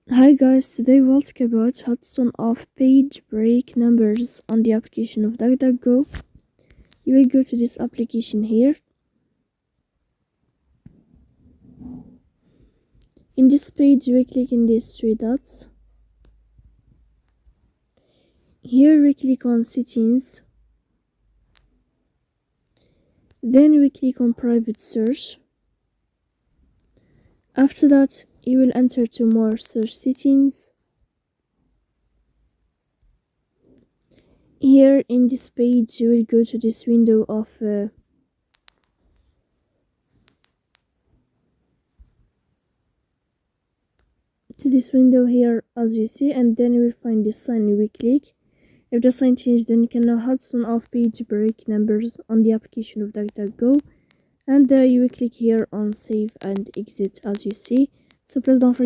Hi guys, today we'll talk about Hudson of page break numbers on the application of DuckDuckGo. You will go to this application here. In this page, you will click in these three dots. Here we click on settings. Then we click on private search. After that, you will enter to more search settings. Here in this page, you will go to this window of here as you see, and then you will find this sign. You will click. If the sign changed, then you can now Hudson off page break numbers on the application of DuckDuckGo, and you will click here on save and exit as you see. So please don't forget